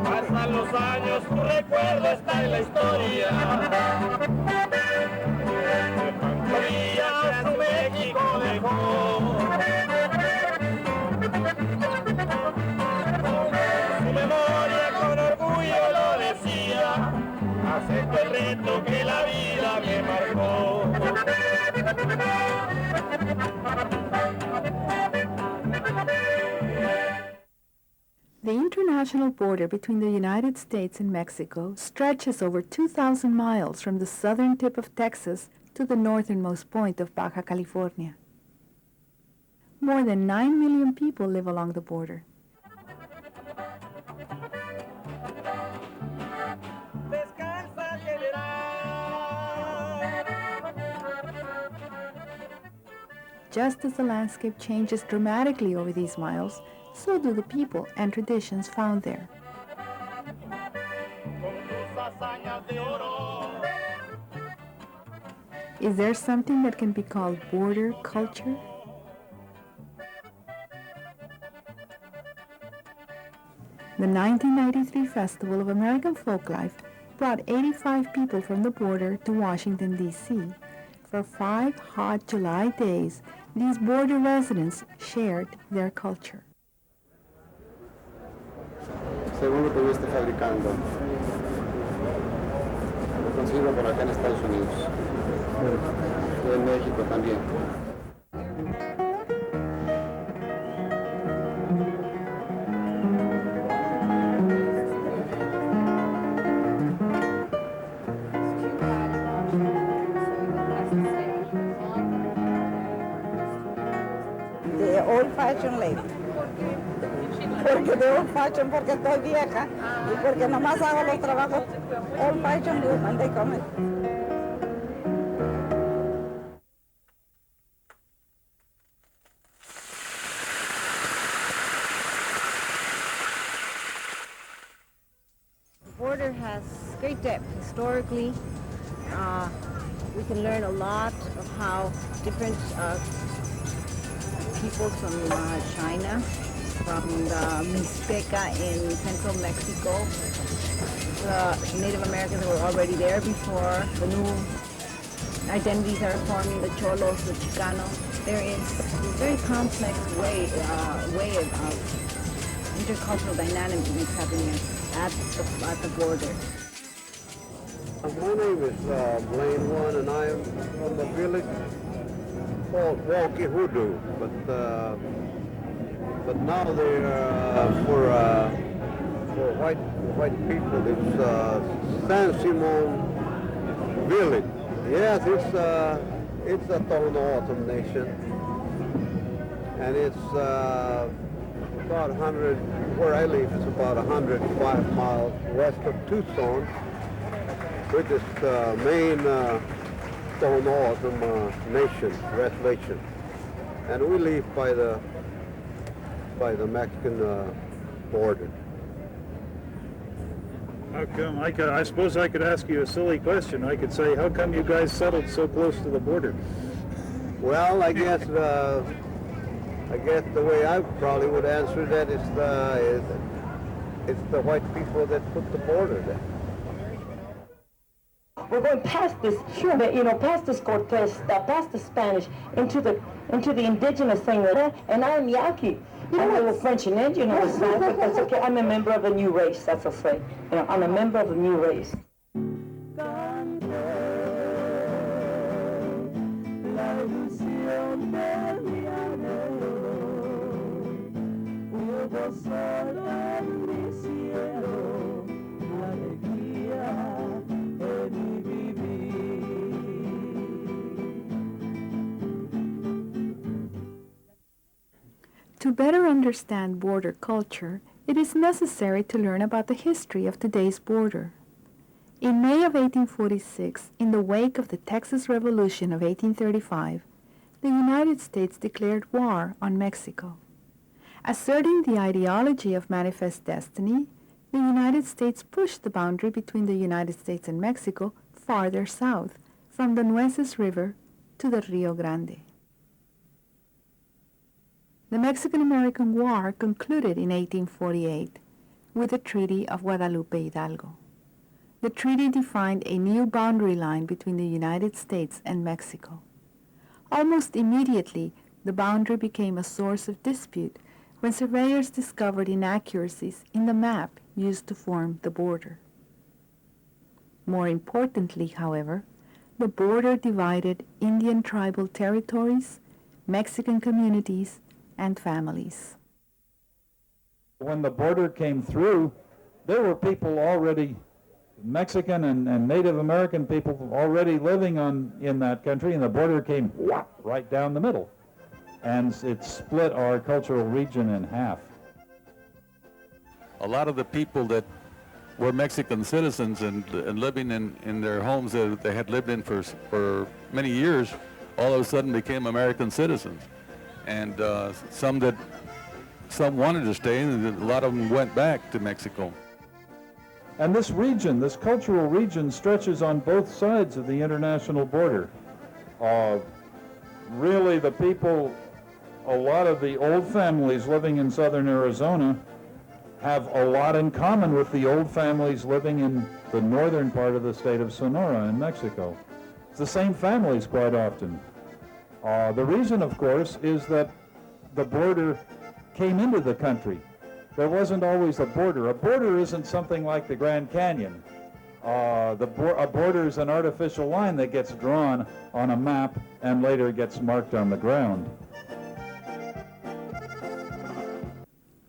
Pasan los años, tu recuerdo está en la historia. De factoría su México dejó. Su memoria con orgullo lo decía. Acepto el reto que la vida me marcó. The international border between the United States and Mexico stretches over 2,000 miles from the southern tip of Texas to the northernmost point of Baja California. More than 9 million people live along the border. Just as the landscape changes dramatically over these miles, so do the people and traditions found there. Is there something that can be called border culture? The 1993 Festival of American Folklife brought 85 people from the border to Washington, D.C. For 5 hot July days, these border residents shared their culture. Según lo que yo esté fabricando, lo consigo por acá en Estados Unidos, y en México también. The old-fashioned lady. Porque de old fashion, porque estoy vieja y porque nomás hago los trabajos old fashion woman, they come. The border has great depth historically. We can learn a lot of how different peoples from China, from the Mixteca in central Mexico, the Native Americans that were already there before, the new identities that are forming, the Cholos, the Chicano. There is a very complex way of intercultural dynamics happening at the border. My name is Blaine One, and I am from a village called Walkie Hoodoo, but now they for white people it's San Simon village. Yes, it's a Tohono O'odham nation, and it's about 100. Where I live is about 105 miles west of Tucson, which is the main Tohono O'odham nation reservation, and we live by the Mexican border. How come? I suppose I could ask you a silly question. I could say, how come you guys settled so close to the border? Well, I guess the way I probably would answer that is it's the white people that put the border there. We're going past this, past this Cortez, past the Spanish, into the indigenous thing, and I'm Yaqui. I'm a little French and Indian on the side, but that's okay. I'm a member of a new race, that's okay. I'm a member of a new race. To better understand border culture, it is necessary to learn about the history of today's border. In May of 1846, in the wake of the Texas Revolution of 1835, the United States declared war on Mexico. Asserting the ideology of manifest destiny, the United States pushed the boundary between the United States and Mexico farther south, from the Nueces River to the Rio Grande. The Mexican-American War concluded in 1848 with the Treaty of Guadalupe Hidalgo. The treaty defined a new boundary line between the United States and Mexico. Almost immediately, the boundary became a source of dispute when surveyors discovered inaccuracies in the map used to form the border. More importantly, however, the border divided Indian tribal territories, Mexican communities, and families. When the border came through, there were people already, Mexican and Native American people already living in that country, and the border came right down the middle. And it split our cultural region in half. A lot of the people that were Mexican citizens and living in their homes that they had lived in for many years, all of a sudden became American citizens. And some wanted to stay, and a lot of them went back to Mexico. And this region, this cultural region, stretches on both sides of the international border. Really, the people, a lot of the old families living in southern Arizona have a lot in common with the old families living in the northern part of the state of Sonora in Mexico. It's the same families quite often. The reason, of course, is that the border came into the country. There wasn't always a border. A border isn't something like the Grand Canyon. A border is an artificial line that gets drawn on a map and later gets marked on the ground.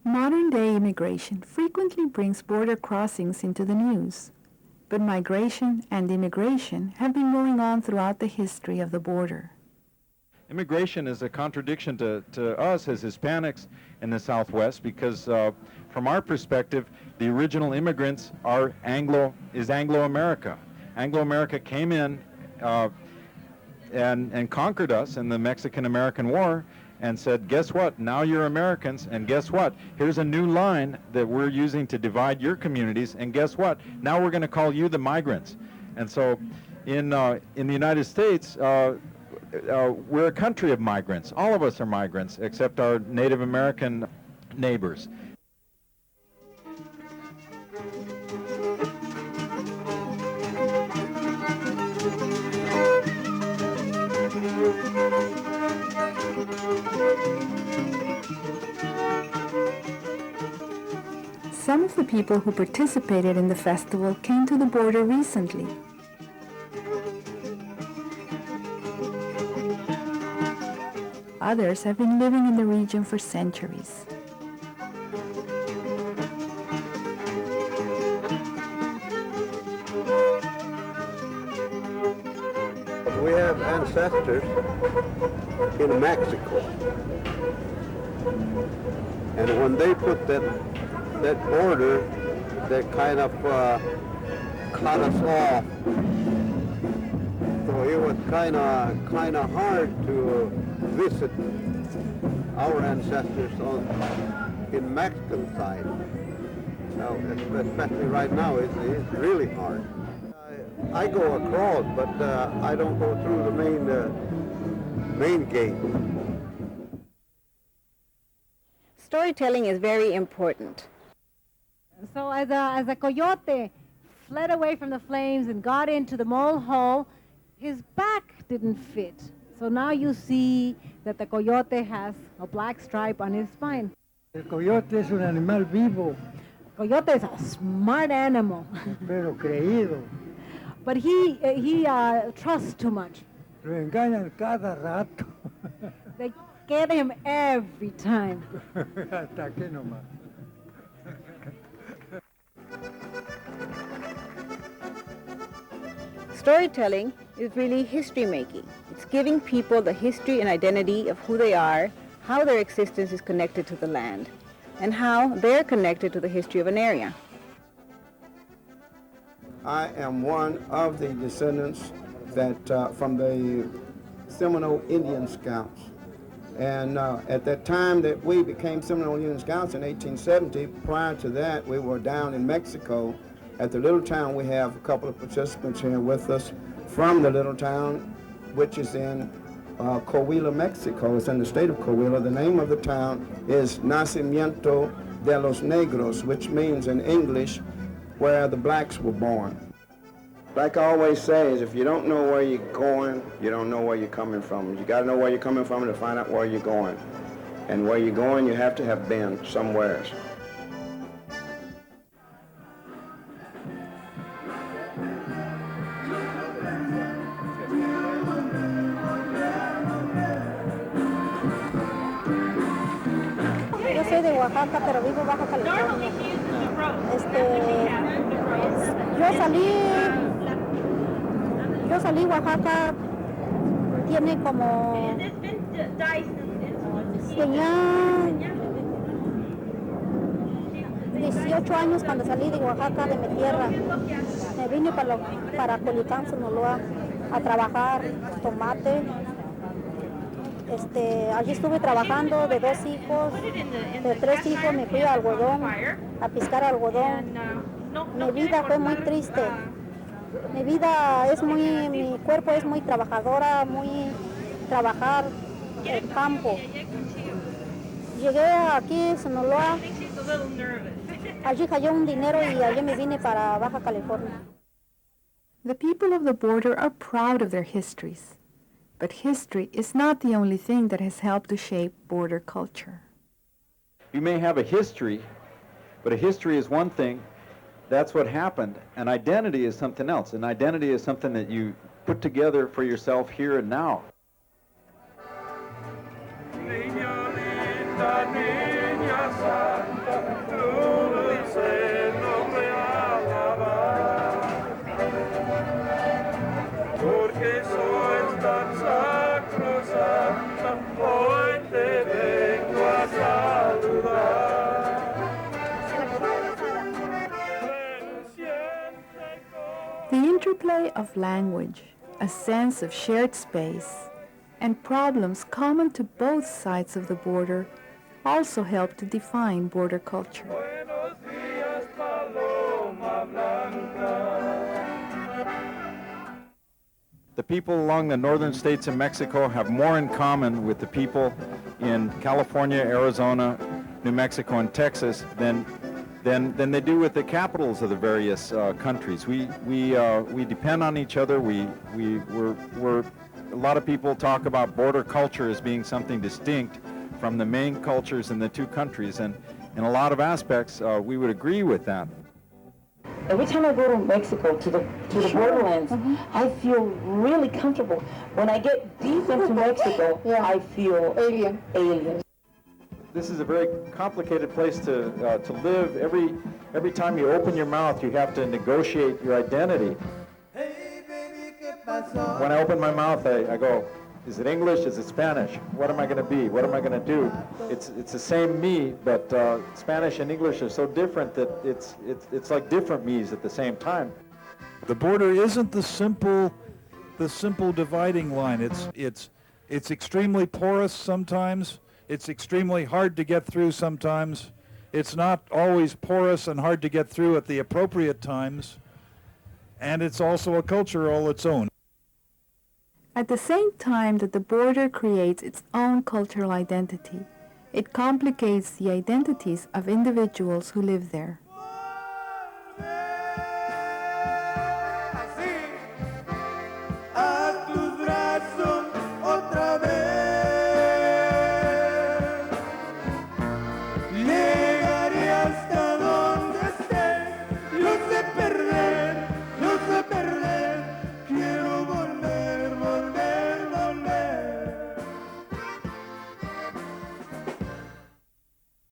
Modern-day immigration frequently brings border crossings into the news, but migration and immigration have been going on throughout the history of the border. Immigration is a contradiction to us as Hispanics in the Southwest because from our perspective, the original immigrants are Anglo-America. Anglo-America came in and conquered us in the Mexican-American War and said, guess what, now you're Americans, and guess what, here's a new line that we're using to divide your communities, and guess what, now we're going to call you the migrants. And so in the United States, we're a country of migrants. All of us are migrants, except our Native American neighbors. Some of the people who participated in the festival came to the border recently. Others have been living in the region for centuries. We have ancestors in Mexico, and when they put that border, that kind of cut us off. So it was kind of hard to visit our ancestors in Mexican side. Now, especially right now, it's really hard. I go across, but I don't go through the main gate. Storytelling is very important. So as a coyote fled away from the flames and got into the mole hole, his back didn't fit. So now you see that the coyote has a black stripe on his spine. El coyote es un animal vivo. Coyote is a smart animal. Pero creído. But he trusts too much. Lo engañan cada rato. They get him every time. Hasta aquí nomás. Storytelling is really history making. It's giving people the history and identity of who they are, how their existence is connected to the land, and how they're connected to the history of an area. I am one of the descendants that from the Seminole Indian Scouts And at that time that we became Seminole Union Scouts in 1870, prior to that, we were down in Mexico at the little town. We have a couple of participants here with us from the little town, which is in Coahuila, Mexico. It's in the state of Coahuila. The name of the town is Nacimiento de los Negros, which means in English, where the blacks were born. Like I always say, is if you don't know where you're going, you don't know where you're coming from. You got to know where you're coming from to find out where you're going. And where you're going, you have to have been somewhere. Yo soy de Oaxaca, pero vivo en Baja California. Yo salí Oaxaca, tiene como, tenía 18 años cuando salí de Oaxaca, de mi tierra. Me vine para Culiacán, Sinaloa, a trabajar tomate. Allí estuve trabajando de 2 hijos, de 3 hijos me fui a algodón, a piscar algodón. Mi vida fue muy triste. Mi cuerpo es muy trabajadora, muy trabajar el campo. Llegué aquí a Sinaloa, allí cayó un dinero y allí me vine para Baja California. The people of the border are proud of their histories, but history is not the only thing that has helped to shape border culture. You may have a history, but a history is one thing. That's what happened. An identity is something else. An identity is something that you put together for yourself here and now. The interplay of language, a sense of shared space, and problems common to both sides of the border also help to define border culture. The people along the northern states of Mexico have more in common with the people in California, Arizona, New Mexico, and Texas than they do with the capitals of the various countries. We depend on each other. A lot of people talk about border culture as being something distinct from the main cultures in the two countries, and in a lot of aspects, we would agree with that. Every time I go to Mexico, to the borderlands, I feel really comfortable. When I get deep into Mexico, I feel alien. This is a very complicated place to live. Every time you open your mouth, you have to negotiate your identity. When I open my mouth, I go, is it English? Is it Spanish? What am I going to be? What am I going to do? It's the same me, but Spanish and English are so different that it's like different me's at the same time. The border isn't the simple dividing line. It's extremely porous sometimes. It's extremely hard to get through sometimes. It's not always porous and hard to get through at the appropriate times. And it's also a culture all its own. At the same time that the border creates its own cultural identity, it complicates the identities of individuals who live there.